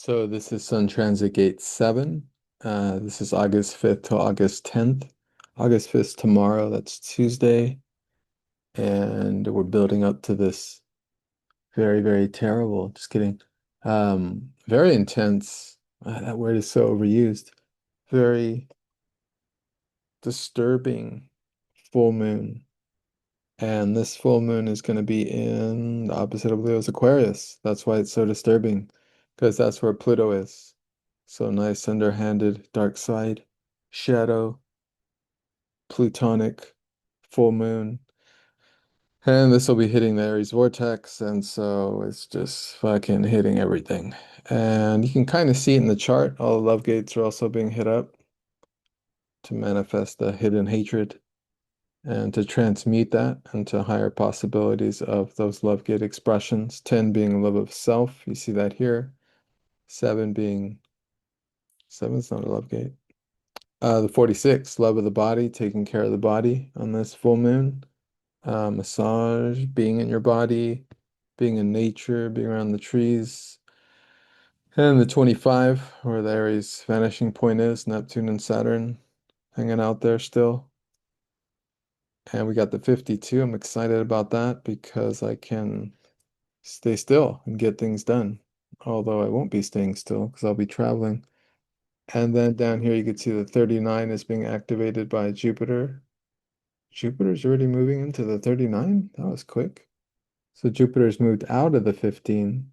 So this is Sun Transit Gate 7. This is August 5th to August 10th. August 5th tomorrow, that's Tuesday. And we're building up to this very, very terrible, just kidding. Very intense. That word is so overused. Very disturbing full moon. And this full moon is going to be in the opposite of Leo's Aquarius. That's why it's so disturbing, because that's where Pluto is. So nice, underhanded, dark side, shadow, plutonic, full moon. And this will be hitting the Aries vortex, and so it's just fucking hitting everything. And you can kind of see it in the chart. All the love gates are also being hit up to manifest the hidden hatred and to transmute that into higher possibilities of those love gate expressions. 10 being love of self, you see that here. 7 being, 7's not a love gate. The 46, love of the body, taking care of the body on this full moon. Massage, being in your body, being in nature, being around the trees. And the 25, where the Aries vanishing point is, Neptune and Saturn hanging out there still. And we got the 52. I'm excited about that because I can stay still and get things done. Although I won't be staying still because I'll be traveling. And then down here you can see the 39 is being activated by Jupiter. Jupiter's already moving into the 39? That was quick. So Jupiter's moved out of the 15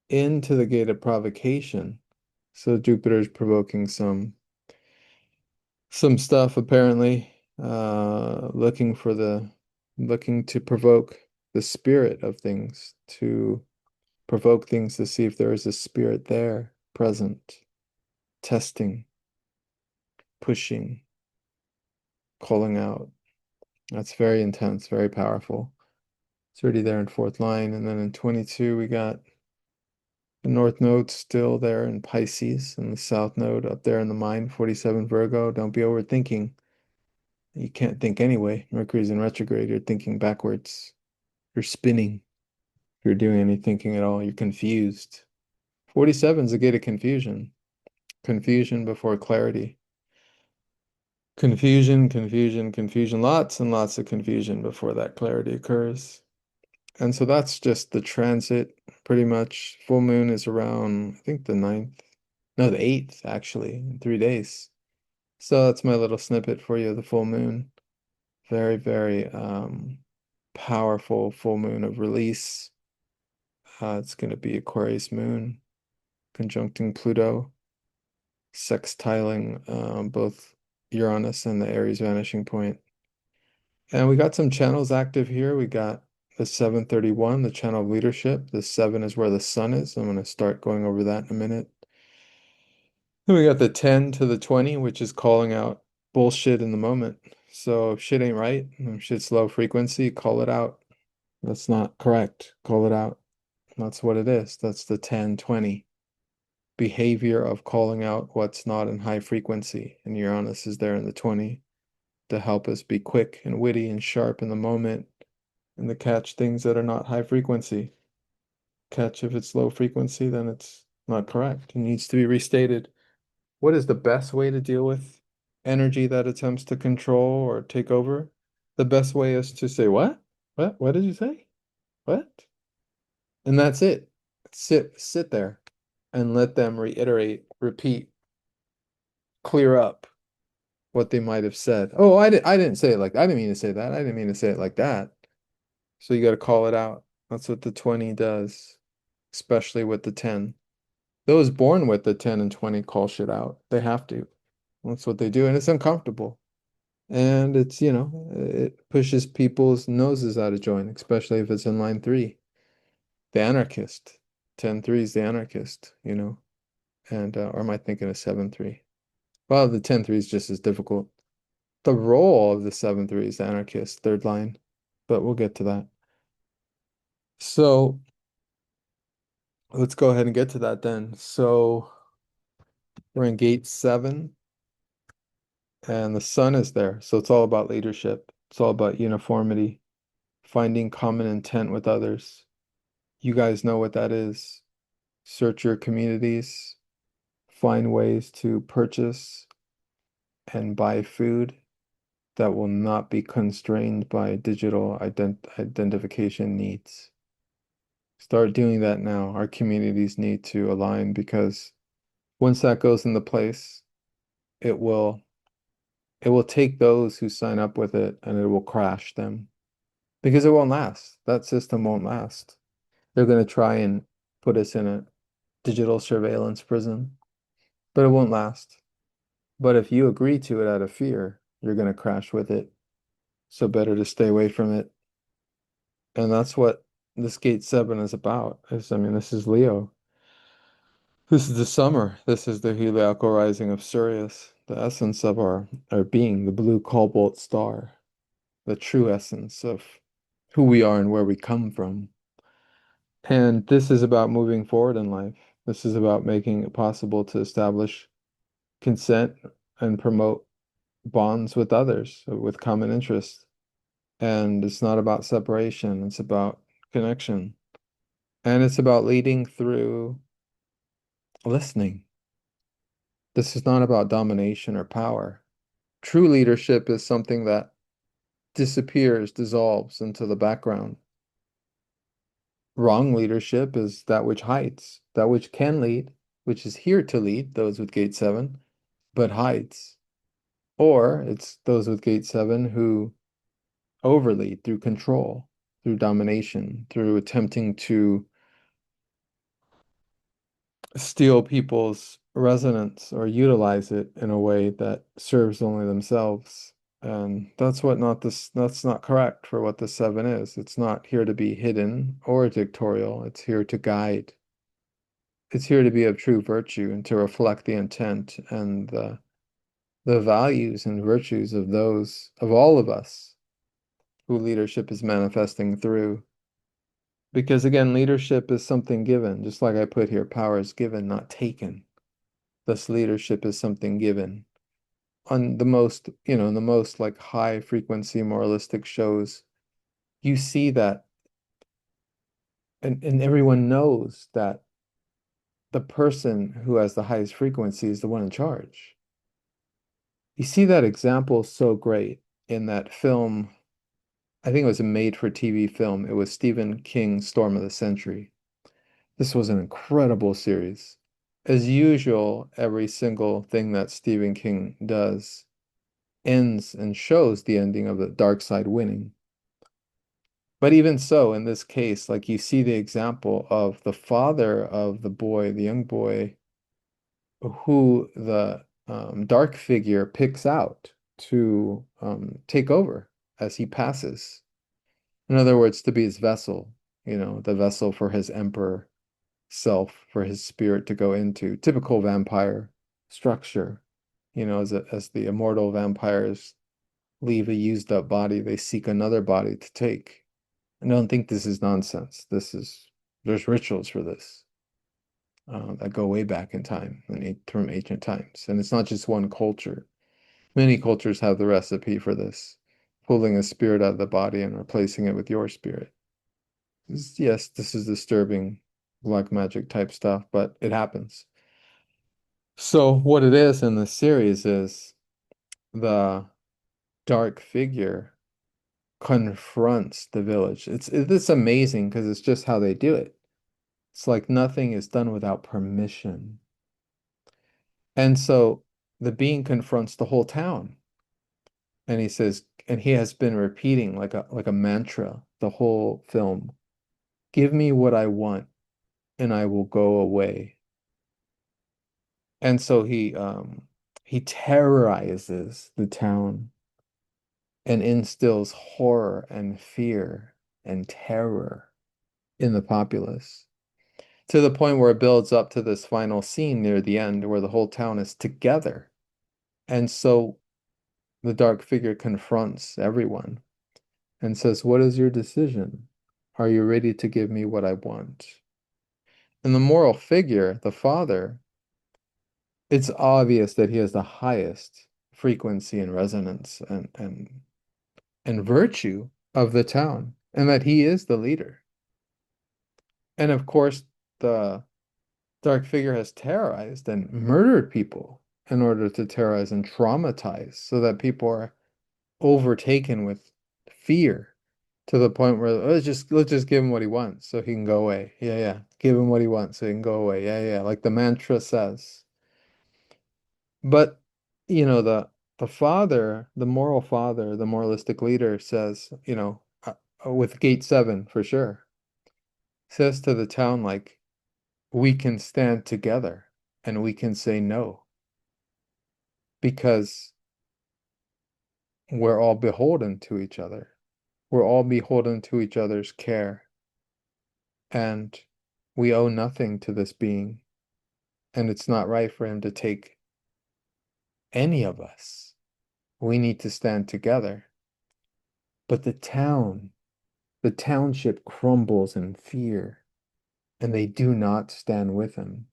into the gate of provocation. So Jupiter's provoking some stuff apparently, looking to provoke the spirit of things, to provoke things to see if there is a spirit there present, testing, pushing, calling out. That's very intense, very powerful. It's already there in fourth line. And then in 22, we got the North Node still there in Pisces, and the South Node up there in the mind, 47 Virgo. Don't be overthinking. You can't think anyway. Mercury's in retrograde. You're thinking backwards. You're spinning. If you're doing any thinking at all, you're confused. 47 is a gate of confusion. Confusion before clarity. Confusion, confusion, confusion. Lots and lots of confusion before that clarity occurs. And so that's just the transit, pretty much. Full moon is around, I think the 9th. No, the 8th, actually, in 3 days. So that's my little snippet for you of the full moon. Very, very powerful full moon of release. It's going to be Aquarius moon, conjuncting Pluto, sextiling both Uranus and the Aries vanishing point. And we got some channels active here. We got the 731, the channel of leadership. The 7 is where the sun is. I'm going to start going over that in a minute. Then we got the 10 to the 20, which is calling out bullshit in the moment. So if shit ain't right, if shit's low frequency, call it out. That's not correct. Call it out. That's what it is. That's the 10-20 behavior of calling out what's not in high frequency. And Uranus is there in the 20 to help us be quick and witty and sharp in the moment and to catch things that are not high frequency. Catch if it's low frequency, then it's not correct. It needs to be restated. What is the best way to deal with energy that attempts to control or take over? The best way is to say, what? What? What did you say? What? And that's it. Sit there and let them reiterate, repeat, clear up what they might have said. Oh, I didn't say it like that. I didn't mean to say that. I didn't mean to say it like that. So you got to call it out. That's what the 20 does, especially with the 10. Those born with the 10 and 20 call shit out. They have to. That's what they do, and it's uncomfortable. And it's, it pushes people's noses out of joint, especially if it's in line 3. The anarchist. 10-3 is the anarchist, And or am I thinking of 7-3? Well, the 10-3 is just as difficult. The role of the 7-3 is the anarchist, third line, but we'll get to that. So let's go ahead and get to that then. So we're in gate 7, and the sun is there. So it's all about leadership. It's all about uniformity, finding common intent with others. You guys know what that is. search your communities, find ways to purchase and buy food that will not be constrained by digital identification needs. Start doing that now. Our communities need to align because once that goes into place, it will it will take those who sign up with it and it will crash them because it won't last. That system won't last. They're going to try and put us in a digital surveillance prison, but it won't last. But if you agree to it out of fear, you're going to crash with it. So better to stay away from it. And that's what this gate 7 is about. I mean, this is Leo. This is the summer. This is the heliacal rising of Sirius, the essence of our being, the blue cobalt star, the true essence of who we are and where we come from. And this is about moving forward in life. This is about making it possible to establish consent and promote bonds with others with common interests. And it's not about separation, it's about connection. And it's about leading through listening. This is not about domination or power. True leadership is something that disappears, dissolves into the background. Wrong leadership is that which hides, that which can lead, which is here to lead, those with gate 7, but hides. Or it's those with gate 7 who overlead through control, through domination, through attempting to steal people's resonance or utilize it in a way that serves only themselves. And that's not correct for what the 7 is. It's not here to be hidden or dictatorial. It's here to guide. It's here to be of true virtue and to reflect the intent and the values and virtues of those, of all of us, who leadership is manifesting through. Because again, leadership is something given, just like I put here, power is given, not taken. Thus, leadership is something given. On the most, the most like high frequency moralistic shows, you see that, and everyone knows that the person who has the highest frequency is the one in charge. You see that example so great in that film. I think it was a made-for-TV film. It was Stephen King's Storm of the Century. This was an incredible series. As usual, every single thing that Stephen King does ends and shows the ending of the dark side winning. But even so, in this case, like you see the example of the father of the boy, the young boy, who the dark figure picks out to take over as he passes. In other words, to be his vessel, the vessel for his emperor self, for his spirit to go into. Typical vampire structure, as the immortal vampires leave a used up body, they seek another body to take. I don't think this is nonsense. There's rituals for this that go way back in time, from ancient times. And it's not just one culture. Many cultures have the recipe for this, pulling a spirit out of the body and replacing it with your spirit. Yes, this is disturbing black magic type stuff, but it happens. So what it is in the series is the dark figure confronts the village. It's amazing because it's just how they do it. It's like nothing is done without permission. And so the being confronts the whole town. And he says, and he has been repeating like a mantra the whole film. Give me what I want and I will go away. And so he terrorizes the town and instills horror and fear and terror in the populace to the point where it builds up to this final scene near the end where the whole town is together. And so the dark figure confronts everyone and says, what is your decision? Are you ready to give me what I want? And the moral figure, the father, it's obvious that he has the highest frequency and resonance and virtue of the town, and that he is the leader. And of course, the dark figure has terrorized and murdered people in order to terrorize and traumatize so that people are overtaken with fear to the point where let's just give him what he wants so he can go away. Yeah, yeah. Give him what he wants so he can go away. Yeah, yeah. Like the mantra says. But the father, the moral father, the moralistic leader says, with gate 7 for sure, says to the town like we can stand together and we can say no because we're all beholden to each other. We're all beholden to each other's care, and we owe nothing to this being, and it's not right for him to take any of us. We need to stand together. But the township crumbles in fear, and they do not stand with him.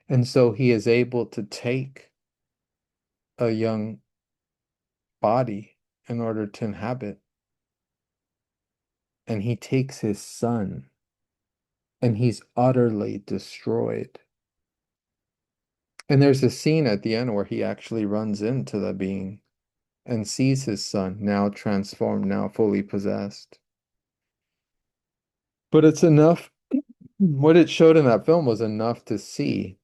And so he is able to take a young body in order to inhabit, and he takes his son, and he's utterly destroyed. And there's a scene at the end where he actually runs into the being and sees his son, now transformed, now fully possessed. But it's enough, what it showed in that film was enough to see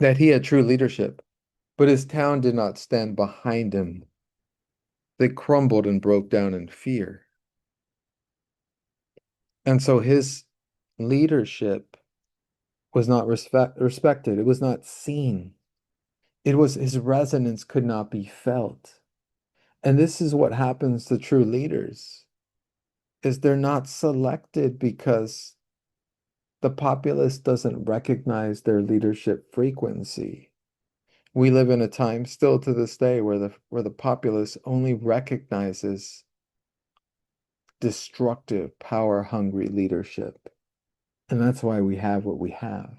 that he had true leadership, but his town did not stand behind him. They crumbled and broke down in fear. And so his leadership was not respected. It was not seen. It was his resonance could not be felt. And this is what happens to true leaders is they're not selected because the populace doesn't recognize their leadership frequency. We live in a time still to this day where the populace only recognizes destructive, power-hungry leadership. And that's why we have what we have.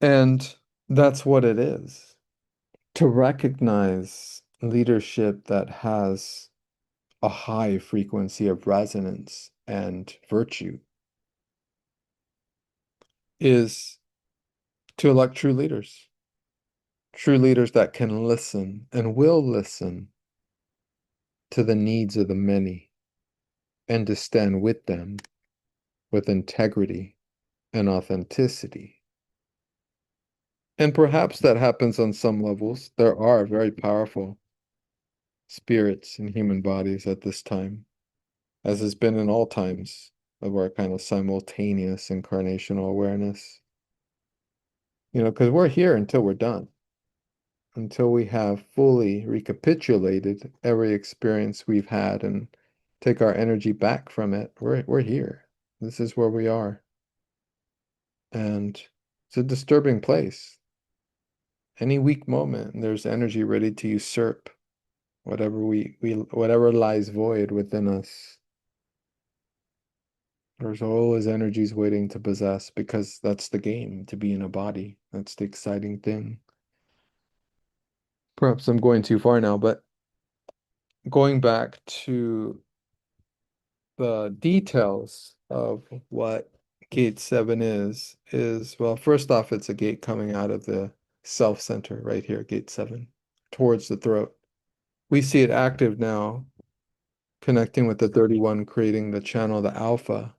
And that's what it is. To recognize leadership that has a high frequency of resonance and virtue is to elect true leaders that can listen and will listen to the needs of the many and to stand with them with integrity and authenticity. And perhaps that happens on some levels. There are very powerful spirits in human bodies at this time, as has been in all times of our kind of simultaneous incarnational awareness. Because we're here until we're done, until we have fully recapitulated every experience we've had and take our energy back from it. We're here. This is where we are. And it's a disturbing place. Any weak moment, there's energy ready to usurp whatever lies void within us. There's always energies waiting to possess because that's the game, to be in a body. That's the exciting thing. Perhaps I'm going too far now, but going back to the details of what gate 7 is, well, first off, it's a gate coming out of the self center right here, gate 7, towards the throat. We see it active now, connecting with the 31, creating the channel, the alpha,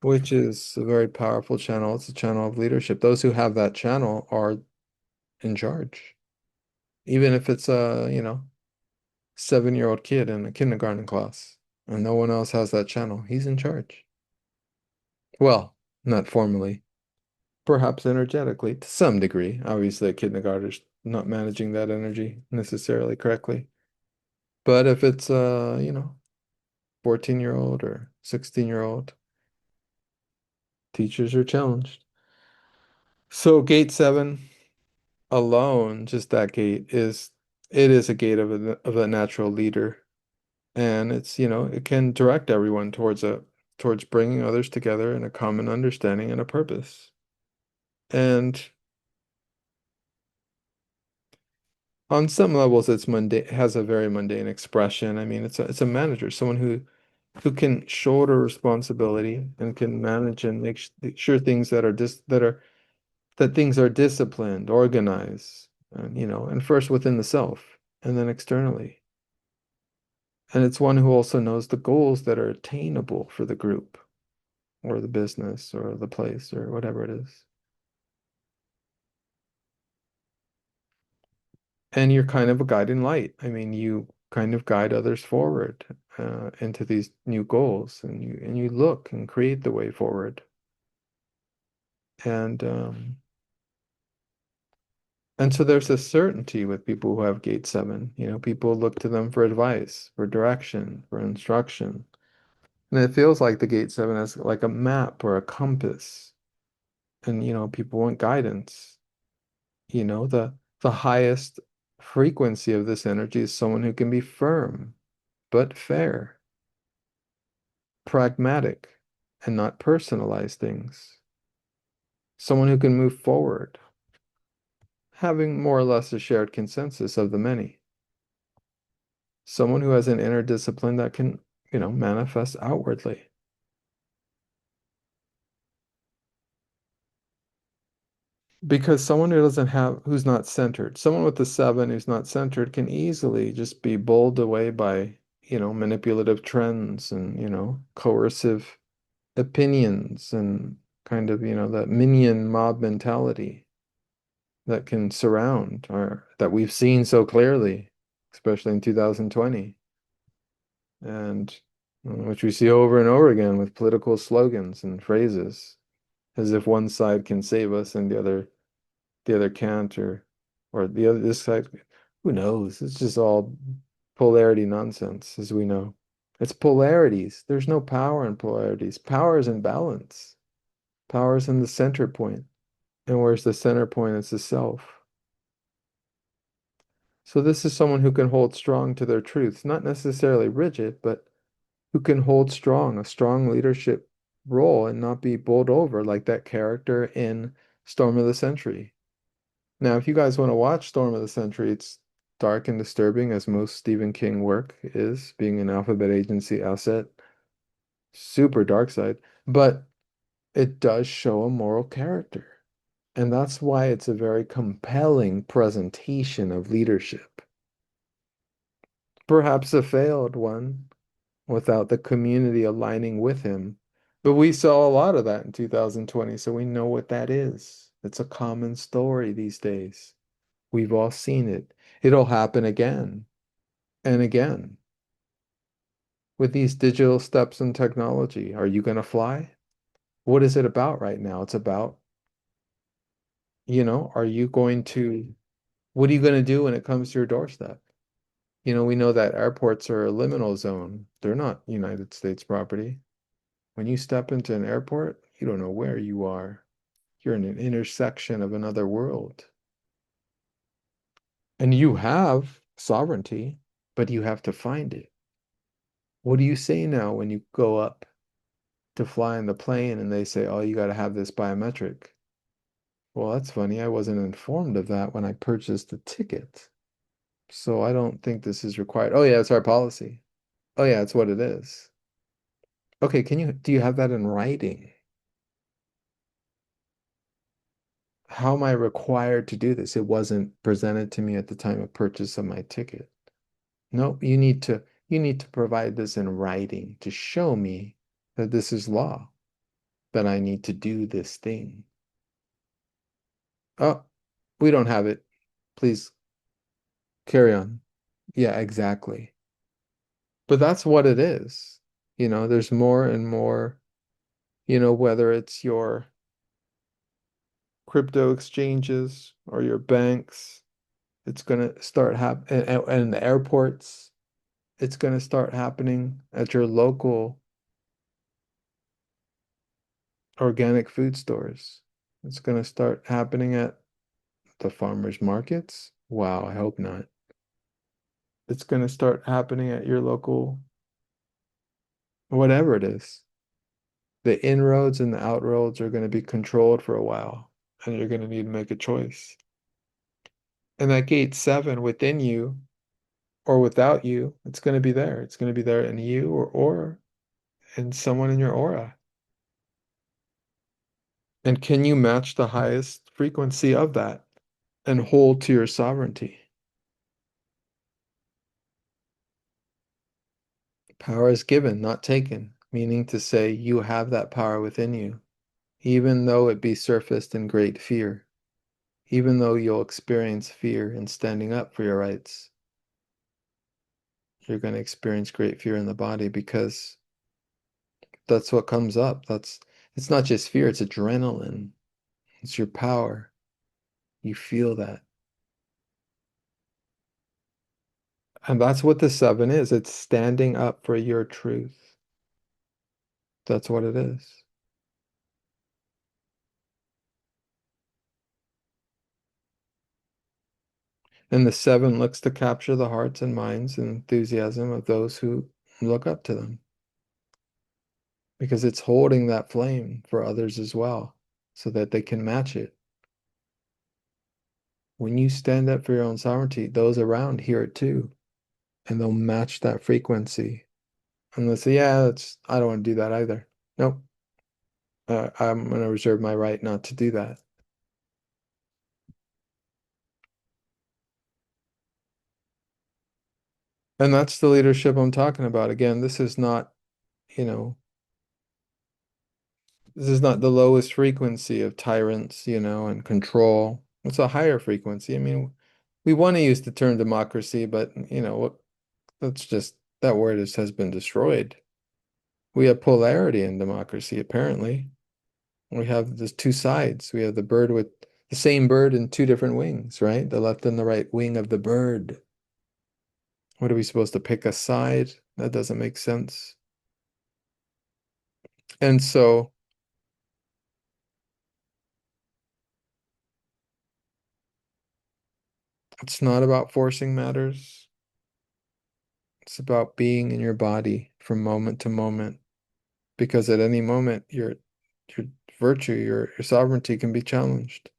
which is a very powerful channel. It's a channel of leadership. Those who have that channel are in charge. Even if it's a, 7-year-old kid in a kindergarten class and no one else has that channel, he's in charge. Well, not formally, perhaps energetically to some degree. Obviously, a kindergartner's not managing that energy necessarily correctly. But if it's a, 14-year-old or 16-year-old, teachers are challenged. So gate 7 alone, just that gate it is a gate of a natural leader. And it's, it can direct everyone towards bringing others together in a common understanding and a purpose. And on some levels, it's mundane, has a very mundane expression. I mean, it's a manager, someone who who can shoulder responsibility and can manage and make sure things that are that things are disciplined, organized, and and first within the self and then externally. And it's one who also knows the goals that are attainable for the group or the business or the place or whatever it is. And you're kind of a guiding light. I mean, you kind of guide others forward into these new goals, and you look and create the way forward. And and so there's a certainty with people who have gate seven. People look to them for advice, for direction, for instruction. And it feels like the gate seven is like a map or a compass. And people want guidance. The highest frequency of this energy is someone who can be firm but fair, pragmatic, and not personalize things. Someone who can move forward, having more or less a shared consensus of the many. Someone who has an inner discipline that can, manifest outwardly. Because someone who's not centered, someone with the seven who's not centered can easily just be bowled away by, manipulative trends and, coercive opinions and kind of, that minion mob mentality that can surround or that we've seen so clearly, especially in 2020, and which we see over and over again with political slogans and phrases, as if one side can save us and the other can't, or the other this side, who knows? It's just all polarity nonsense, as we know. It's polarities. There's no power in polarities. Power is in balance. Power is in the center point. And where's the center point? It's the self. So this is someone who can hold strong to their truths, not necessarily rigid, but who can hold strong, a strong leadership role and not be bowled over like that character in Storm of the Century. Now, if you guys want to watch Storm of the Century, it's dark and disturbing as most Stephen King work is, being an Alphabet Agency asset. Super dark side, but it does show a moral character. And that's why it's a very compelling presentation of leadership. Perhaps a failed one without the community aligning with him. But we saw a lot of that in 2020, so we know what that is. It's a common story these days. We've all seen it. It'll happen again and again with these digital steps in technology. Are you going to fly? What is it about right now? It's about, are you going to, what are you going to do when it comes to your doorstep? We know that airports are a liminal zone. They're not United States property. When you step into an airport, you don't know where you are. You're in an intersection of another world. And you have sovereignty, but you have to find it. What do you say now when you go up to fly in the plane and they say, oh, you got to have this biometric? Well, that's funny. I wasn't informed of that when I purchased the ticket. So I don't think this is required. Oh, yeah, it's our policy. Oh, yeah, it's what it is. Okay, do you have that in writing? How am I required to do this? It wasn't presented to me at the time of purchase of my ticket. Nope, you need to provide this in writing to show me that this is law, that I need to do this thing. Oh, we don't have it. Please carry on. Yeah, exactly. But that's what it is. There's more and more, whether it's your crypto exchanges or your banks, it's going to start happening, and the airports, it's going to start happening at your local organic food stores. It's going to start happening at the farmers markets. Wow, I hope not. It's going to start happening at your local, whatever it is. The inroads and the outroads are going to be controlled for a while, and you're going to need to make a choice. And that gate seven within you or without you, it's going to be there. It's going to be there in you or in someone in your aura. And can you match the highest frequency of that and hold to your sovereignty? Power is given, not taken, meaning to say you have that power within you, even though it be surfaced in great fear, even though you'll experience fear in standing up for your rights. You're going to experience great fear in the body because that's what comes up. It's not just fear, it's adrenaline. It's your power. You feel that. And that's what the seven is. It's standing up for your truth. That's what it is. And the seven looks to capture the hearts and minds and enthusiasm of those who look up to them because it's holding that flame for others as well so that they can match it. When you stand up for your own sovereignty, those around hear it too, and they'll match that frequency. And they'll say, yeah, I don't want to do that either. Nope. I'm going to reserve my right not to do that. And that's the leadership I'm talking about. Again, you know, this is not the lowest frequency of tyrants, and control. It's a higher frequency. I mean, we want to use the term democracy, but what that's just that word has been destroyed. We have polarity in democracy, apparently. We have the two sides. We have the bird with the same bird in two different wings, right? The left and the right wing of the bird. What are we supposed to pick a side? That doesn't make sense. And so it's not about forcing matters. It's about being in your body from moment to moment. Because at any moment your virtue, your sovereignty can be challenged.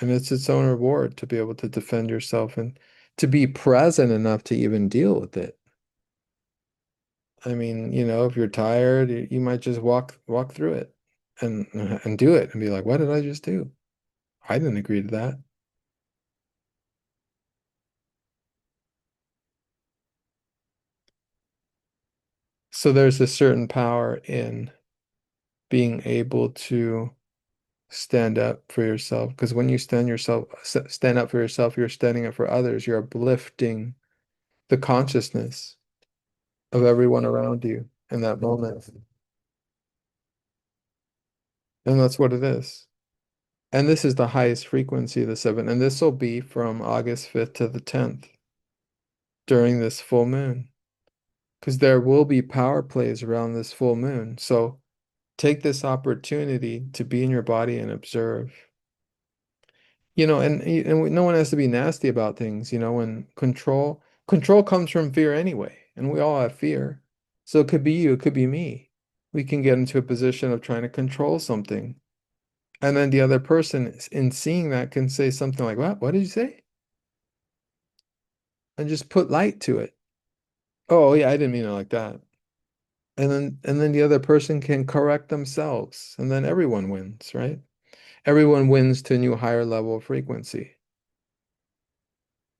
And it's its own reward to be able to defend yourself and to be present enough to even deal with it. I mean, if you're tired, you might just walk through it and do it and be like, what did I just do? I didn't agree to that. So there's a certain power in being able to stand up for yourself. Because when you stand up for yourself, you're standing up for others. You're uplifting the consciousness of everyone around you in that moment. And that's what it is. And this is the highest frequency of the seven. And this will be from August 5th to the 10th during this full moon. Because there will be power plays around this full moon. So take this opportunity to be in your body and observe. And no one has to be nasty about things, and control comes from fear anyway, and we all have fear. So it could be you, it could be me. We can get into a position of trying to control something. And then the other person in seeing that can say something like, What did you say?" And just put light to it. Oh, yeah, I didn't mean it like that. And then the other person can correct themselves, and then everyone wins, right? Everyone wins to a new higher level of frequency.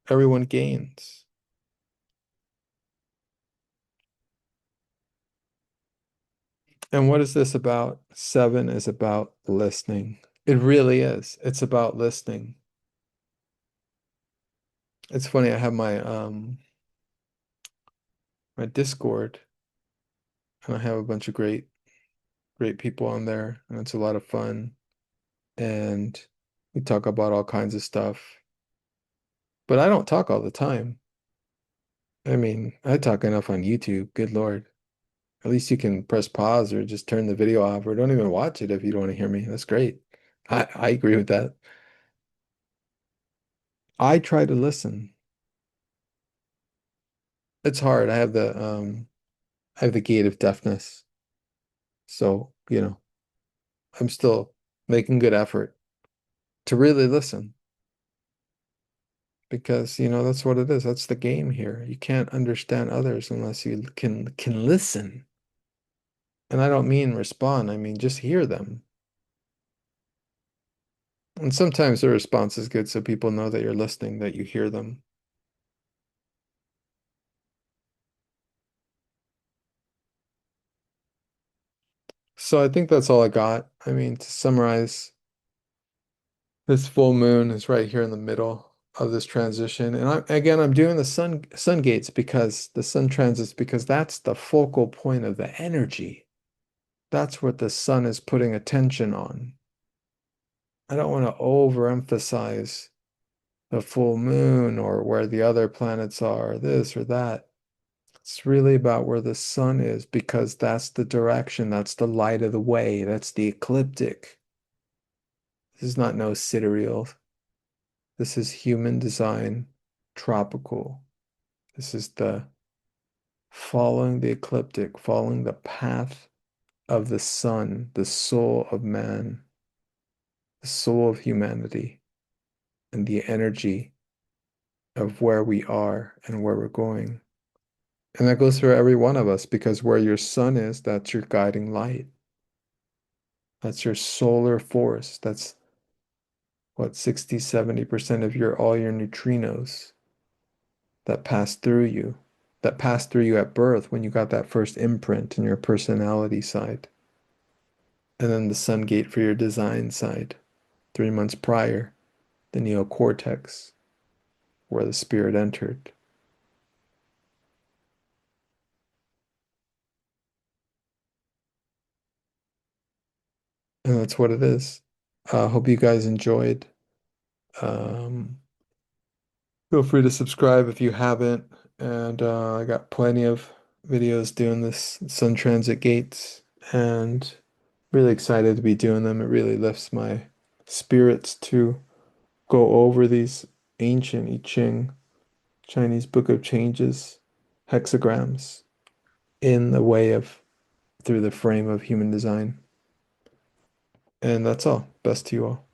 Everyone gains. And what is this about? Seven is about listening. It really is. It's about listening. It's funny, I have my Discord and I have a bunch of great people on there and it's a lot of fun and we talk about all kinds of stuff. But I don't talk all the time. I mean, I talk enough on YouTube, good Lord. At least you can press pause or just turn the video off or don't even watch it if you don't want to hear me. That's great. I agree with that. I try to listen. It's hard. I have the gate of deafness. So, I'm still making good effort to really listen. because that's what it is. That's the game here. You can't understand others unless you can listen. And I don't mean respond, I mean just hear them. And sometimes the response is good so people know that you're listening, that you hear them. So I think that's all I got. I mean, to summarize, this full moon is right here in the middle of this transition. And I'm doing the sun gates because the sun transits because that's the focal point of the energy. That's what the sun is putting attention on. I don't want to overemphasize the full moon or where the other planets are, this or that. It's really about where the sun is because that's the direction, that's the light of the way, that's the ecliptic. This is not no sidereal. This is human design, tropical. This is the following the ecliptic, following the path of the sun, the soul of man, the soul of humanity, and the energy of where we are and where we're going. And that goes for every one of us because where your sun is, that's your guiding light. That's your solar force. That's what 60, 70% of your all your neutrinos that pass through you, that passed through you at birth when you got that first imprint in your personality side. And then the sun gate for your design side, 3 months prior, the neocortex, where the spirit entered. And that's what it is. Hope you guys enjoyed. Um, Feel free to subscribe if you haven't. And I got plenty of videos doing this sun transit gates and really excited to be doing them. It really lifts my spirits to go over these ancient I Ching Chinese Book of Changes hexagrams in the way of through the frame of human design. And that's all. Best to you all.